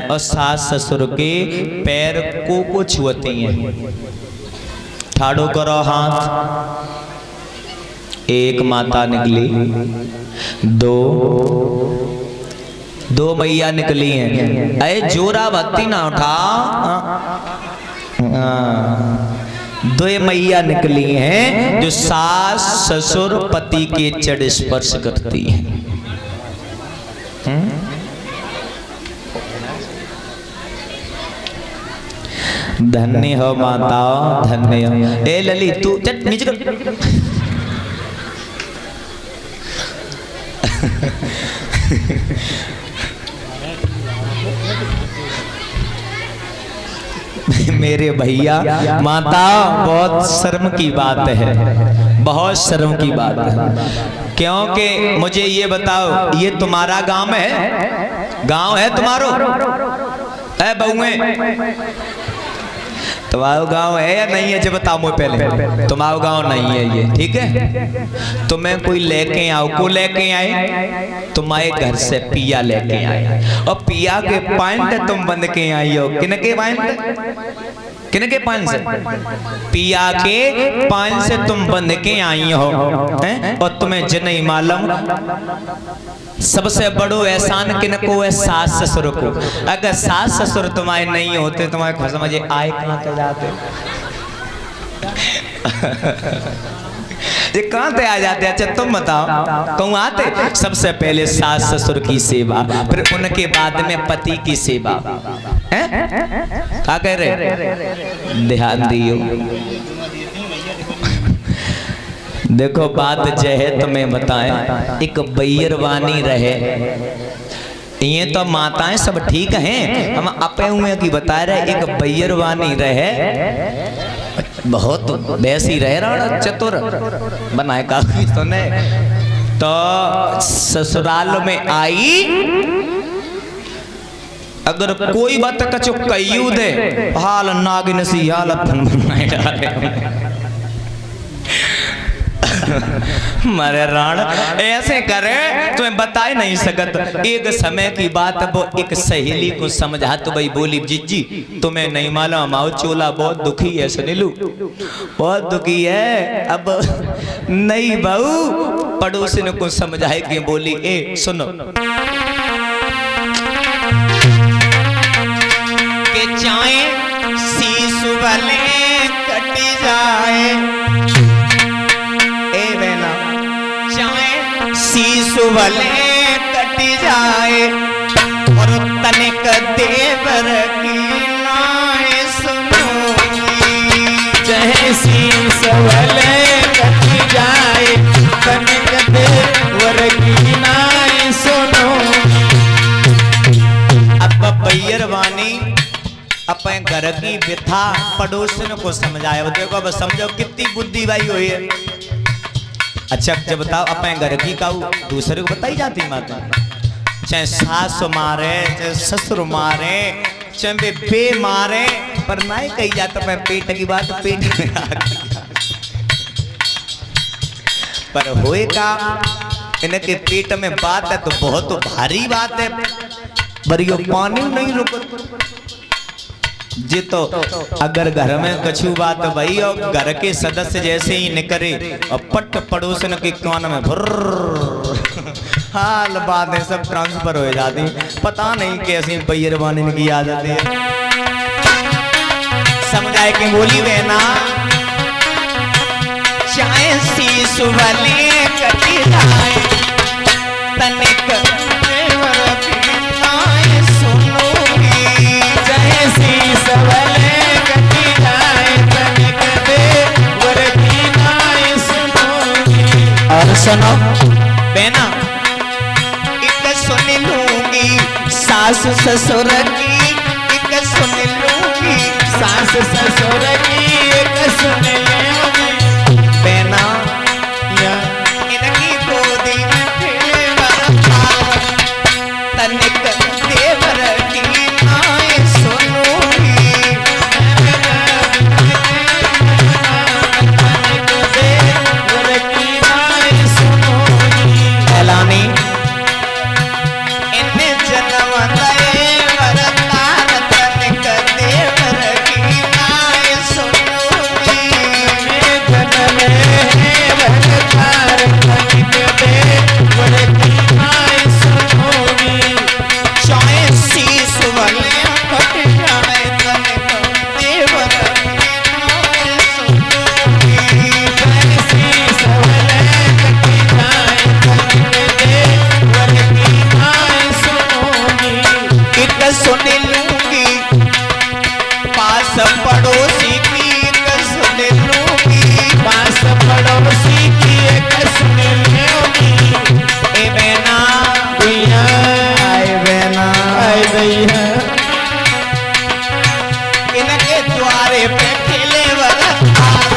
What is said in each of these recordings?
और सास ससुर के पैर को छुअती हैं। ठाड़ो करो हाथ। एक माता निकली, दो मैया निकली हैं। अरे जोरा भक्ति ना उठा। दो मैया निकली हैं जो सास ससुर पति के चरण स्पर्श करती हैं। धन्य हो माता, धन्य हो। ए लली तू चट नीचे कर। मेरे भैया माता, बहुत शर्म की बात है, बहुत शर्म की बात है। क्योंकि मुझे ये बताओ, ये तुम्हारा गांव है? गांव है तुम्हारो? ऐ बहुएं, तुम्हारा गांव है या नहीं है? जब बताओ मुझे पहले। तुम्हारा गांव नहीं है ये, ठीक है? तुम्हें कोई लेके आओ, को लेके आए? तुम्हारे घर से पिया लेके आए, और पिया के पैंट तुम बंद के आई हो। किनके पैंट? किनके पैंट से? पिया के पैंट से तुम बंद के आई हो, और तुम्हें ज नहीं मालूम सबसे बड़ो एहसान किनको है? सास ससुर को। अगर सास ससुर तुम्हारे नहीं होते, तुम्हारे समझे आए कहाँ के जाते? ये कहाँ पे आ जाते? अच्छा तुम बताओ, कहूँ आते? सबसे पहले सास ससुर की सेवा, फिर उनके बाद में पति की सेवा। क्या कह रहे? ध्यान दियो। देखो बात जय है, तुम्हें बताएं। एक बैरवानी रहे, ये तो माताएं सब ठीक हैं, हम अपे हुए की बता रहे। एक बैरवानी रहे, बहुत वैसी रहे, राणा चतुर बनाए काफी तो नहीं। तो ससुराल में आई, अगर कोई बात कचो कयू दे, हाल नागिन सी हालत बनाए डाले। मारे राण ऐसे करे तुम्हें बता ही नहीं सकत। एक समय की बात, वो एक सहेली को समझा तो भाई बोली, जीजी तुम्हें नहीं मालूम, आओ चोला बहुत दुखी है। सुनीलू बहुत दुखी है। अब नहीं बहू, पड़ोसी को समझाए के बोली, ए सुनो के चाहे शीशु वाले कटी जाए, शीशु वाले कटी जाए, और तनिक देवर की नाय सुनूंगी। चाहे शीशु वाले कटी जाए, तनिक देवर की नाय सुनूंगी। अब बैरवानी अपने घर की व्यथा पड़ोसन को समझाया। देखो अब समझो कितनी बुद्धि भाई हुई है। अच्छा जब बताओ, अपने घर की का दूसरे को बताई जाती माता, चाहे सास मारे, चाहे ससुर मारे, चाहे बे मारे, पर नहीं कही जाता मैं पेट की बात पेट में आ गई। पर होए का इनके पेट में बात है तो बहुत भारी बात है, बरियो पानी नहीं रुक जी। तो अगर घर में कछु बात भाई, और घर के सदस्य जैसे ही निकले और पट पड़ोसन के कान में भुर्र हाल बातें सब ट्रांसफर हो जाती। पता नहीं कैसी बैरवानी की आदत है। समझाए कि बोली वे ना, चाहे शीशु वाले कटी जाए, तनिक सुनो बेना, एक सुन लूंगी सास ससुर की, एक सुन लूंगी सास ससुर की, एक सुन लूंगी बेना। इनकी गोदी में तनिक देवर की नाय सुनूंगी। इन्हें जन्म दे वरता एक सुन लूंगी, पास पड़ोसी की एक सुन लूंगी, पास पड़ोसी की एक सुन लूंगी। ए बेना भैया आए बेना आए भैया, इनके द्वारे पे खिले वरदार,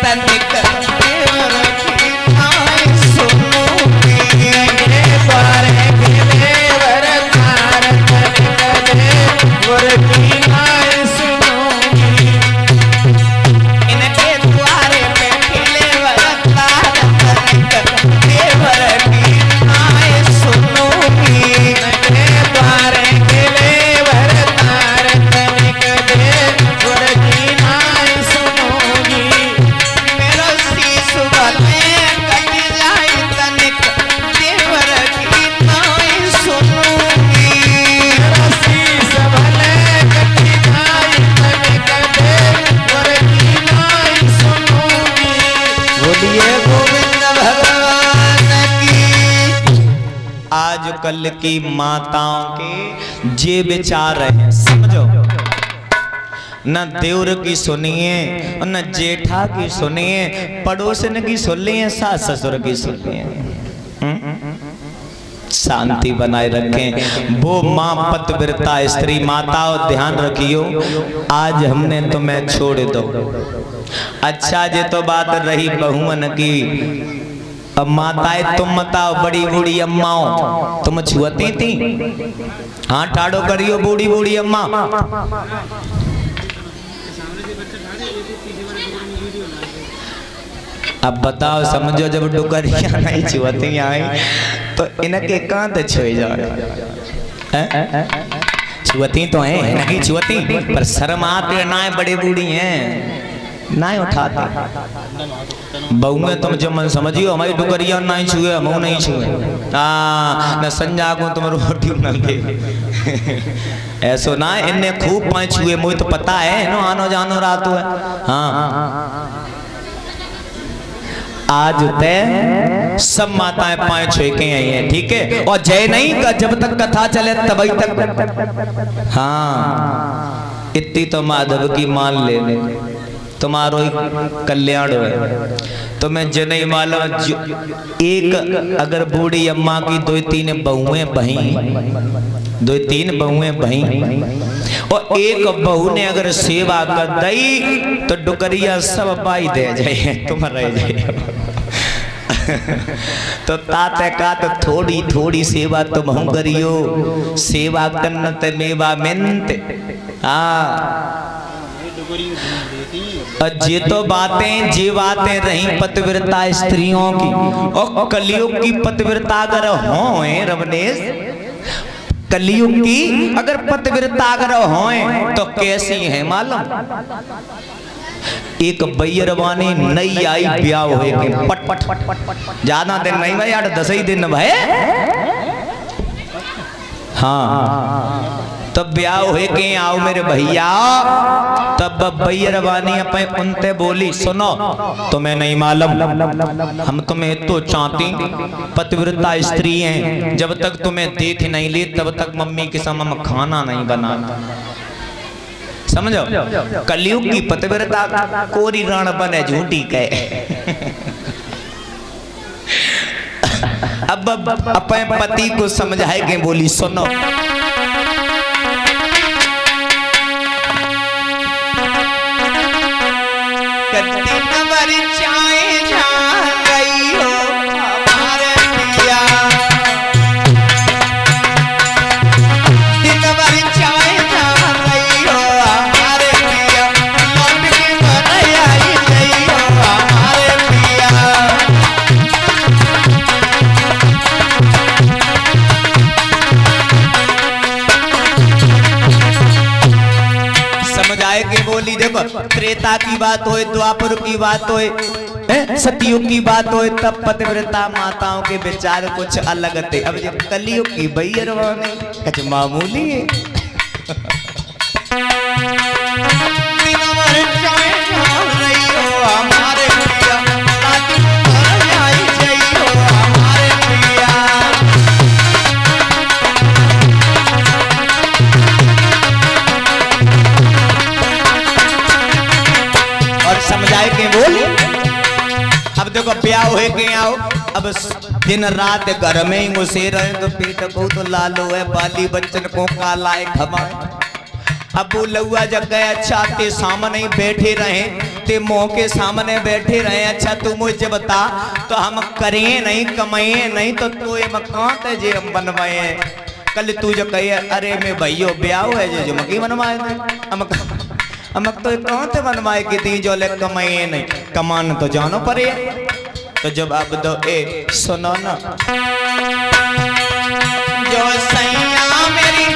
तनिक देवर की नाई सुनूंगी। इनके द्वारे खिले वरदार, तनिक देवर की नाई सुनूंगी। इनके द्वारे पे खिले वरदार, तनिक देवर की नाई सुनूंगी। इनके द्वारे खिले वरदार, तनिक देवर की नाई सुनूंगी। मेरो शीश भले कट जाए, तनिक देवर की नाई सुनूंगी। मेरा शीश भले कट जाए, तनिक देवर की नाई सुनूंगी। बोलिए गोविंद भगवान की। आजकल की माताओं के जे विचार है, समझो, न देवर की सुनिए न जेठा की सुनिए, पड़ोसन की सुन लिए, सास ससुर की सुन लिए। शांति बनाए रखें। वो माँ पतिव्रता स्त्री माताओं ध्यान रखियो, आज हमने तुम्हें छोड़ दो। अच्छा जे तो बात रही बहुमन की, अब माताएं तुम बताओ, बड़ी बूढ़ी अम्माओं तुम छुअती थी? हाँ ठाड़ो करियो बूढ़ी बूढ़ी अम्मा। अब बताओ, समझो जब डुकरिया नहीं छुअती आई तो इनके कांत छुए जाए। छुअती तो है, नहीं छुअती, पर शर्म आते ना, बड़े बूढ़ी हैं ना उठाते। बहू में तुम जो मन समझियो, हमारी डुकरिया नहीं छुए, हम नहीं छुए। न संजा को तुम रोटी न के ऐसो ना, इन्हें खूब पाँच छुए, मुझे तो पता है नो आनो जानो रात है। हाँ आज तय सब माताएं पाए छुए के आई हैं, ठीक है। और जय नहीं का जब तक कथा चले तभी तक। हाँ इतनी तो माधव की मान ले, तुम्हारो ही कल्याण है। तो मैं जने माला एक अगर बूढ़ी अम्मा की दो तीन बहुएं बही, दो तीन बहुएं बही, और एक बहू ने अगर सेवा कर दई तो डुकरिया सब पाई दे जाए, तुम रह जाए। तो ताते का तो थोड़ी थोड़ी सेवा तुम हम करियो, सेवा कन्नत मेवा मिनत। हाँ जे तो बातें जे बातें रही पतिव्रता स्त्रियों की, और कलयुग की पतिव्रता अगर हो रवनेश, कलयुग की अगर पतिव्रता अगर हो तो कैसी है मालूम? एक बैरवानी नई आई ब्याह हुए पट पट ज्यादा दिन नहीं भाई, 8-10 ही दिन भाई। हाँ तब ब्याह हुए के आओ मेरे भैया, तब बैरवानी अपने उनते बोली, सुनो तुम्हें नहीं मालूम, हम तुम्हें तो चाहती पतिव्रता स्त्री हैं, जब तक तुम्हें देख नहीं ली तब तक मम्मी के सामने हम खाना नहीं बनाता। समझो, कलयुग की पतिव्रता कोरी रण बने झूठी कहे। अब अपने पति को समझाए के बोली, सुनो त्रेता की बात होए, द्वापर की बात होए, सतयुग की बात होए, तब पतिव्रता माताओं के विचार कुछ अलग थे। अब जब कलयुग की बैरवानी कुछ मामूली है। जाए के बोल। अब देखो ब्याह हुए के आओ, अब दिन रात घर में ही घुसे रहे तो पेट को तो लालो है, बाली बच्चन को काला है खमाए। अब वो लौआ जग गए, अच्छा ते सामने ही बैठे रहे, ते मुंह के सामने बैठे रहे, अच्छा तू मुझे बता तो हम करें नहीं कमाए नहीं तो ये मकान ते जे हम बनवाए। कल तू जो कहे अरे मैं भैयो ब्याह है जो मकी बनवाए हमक तो कहाँ थे बनवाए की थी जो ले कमाए नहीं, कमान तो जानो पड़े। तो जब अब दो ए सुनो ना, जो सैया मेरी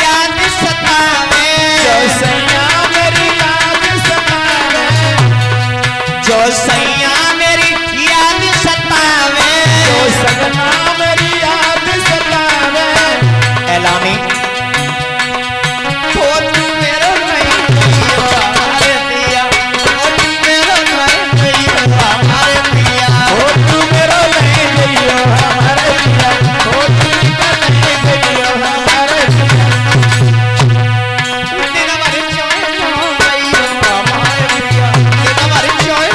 याद सतावे, जो सैया मेरी याद सतावे, जो सैया मेरी याद सतावे, जो सजना मेरी याद सतावे। एलानी तो तू मेरो नहीं भैया हमारे पिया, तो तू मेरो नहीं भैया हमारे पिया, ओ तू मेरो नहीं भैया हमारे पिया, ओ तू नहीं भैया हमारे पिया। तेरा बारी चोय भैया हमारे पिया, तेरा बारी चोय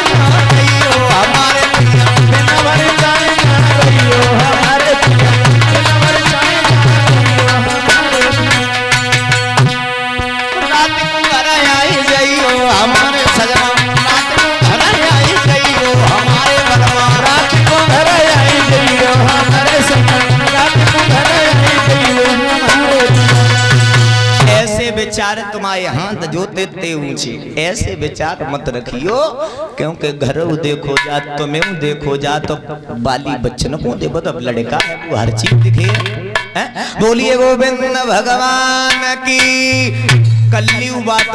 भैया हमारे पिया, बिना भर जाए ना भैया हमारे पिया, बिना भर जाए ना भैया हमारे पिया। रात को घर आई जाइयो हमारे सजना, रात को घर आई जाइयो हमारे बनवा, रात को घर आई जइयो हमारे सपन, रात को घर आई जइयो हमारे पिया। ऐसे विचार तुम्हारे हाथ जो देते ऊंचे, ऐसे विचार मत रखियो, क्योंकि घर देखो जा तुम्हें देखो जा तो बाली बच्चन को देखो तो लड़का है वो हर चीज दिखे। बोलिए गोविंद भगवान की। कल्ली बात